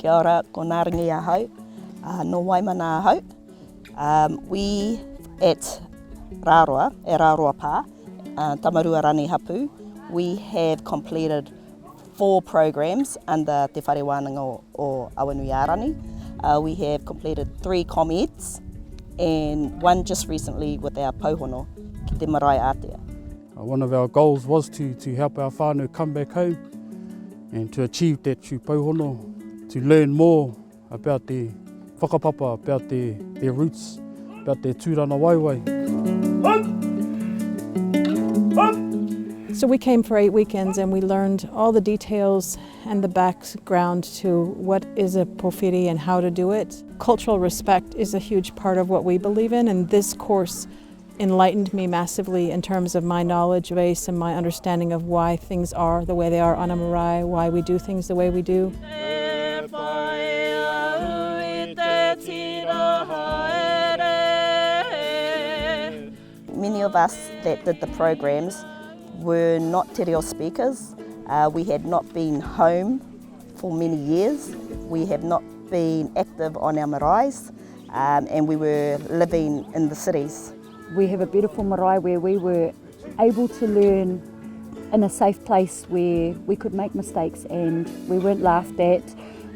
Kia ora, ko Ngārangi ahau, no Waimana ahau. We at Raroa, e Raroa Pā, Awanuiārangi hapu, we have completed 4 programs under Te Whare Wānanga or Awanuiārangi. We have completed 3 comeds and 1 just recently with our pauhono, ki te marae ātea. One of our goals was to help our whānau come back home and to achieve that through pauhono, to learn more about their whakapapa, about their roots, about their tūrana waiwai. So we came for 8 weekends and we learned all the details and the background to what is a pōwhiri and how to do it. Cultural respect is a huge part of what we believe in, and this course enlightened me massively in terms of my knowledge base and my understanding of why things are the way they are on a marae, why we do things the way we do. Many of us that did the programs were not te reo speakers. We had not been home for many years. We have not been active on our maraes, and we were living in the cities. We have a beautiful marae where we were able to learn in a safe place where we could make mistakes and we weren't laughed at,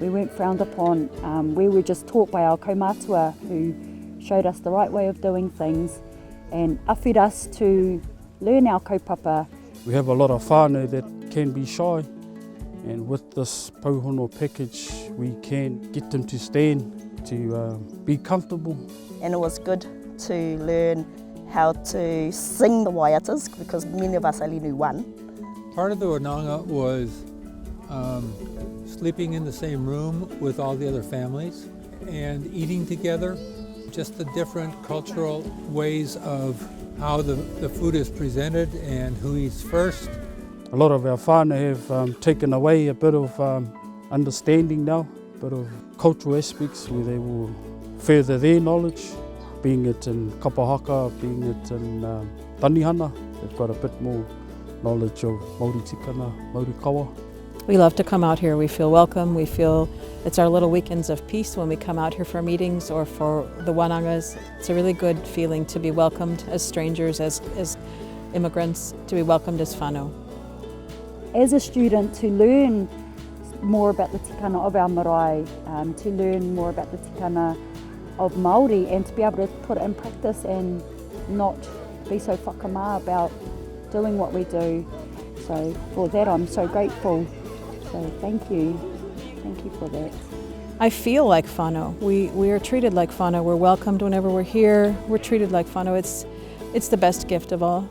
we weren't frowned upon. We were just taught by our kaumātua who showed us the right way of doing things and awhired us to learn our kaupapa. We have a lot of whānau that can be shy, and with this pauhono package we can get them to stand, to be comfortable. And it was good to learn how to sing the waiatas because many of us only knew one. Part of the Wānanga was sleeping in the same room with all the other families and eating together, just the different cultural ways of how the food is presented and who eats first. A lot of our whānau have taken away a bit of understanding now, a bit of cultural aspects where they will further their knowledge, being it in kapahaka, being it in tanihana. They've got a bit more knowledge of Māori tikana, Māori kawa. We love to come out here. We feel welcome. We feel it's our little weekends of peace when we come out here for meetings or for the Wānangas. It's a really good feeling to be welcomed as strangers, as immigrants, to be welcomed as whānau. As a student, to learn more about the tikana of our marae, to learn more about the tikana of Māori and to be able to put it in practice and not be so whakamā about doing what we do. So for that I'm so grateful. So thank you for that. I feel like whānau. We are treated like whānau. We're welcomed whenever we're here. We're treated like whānau. It's the best gift of all.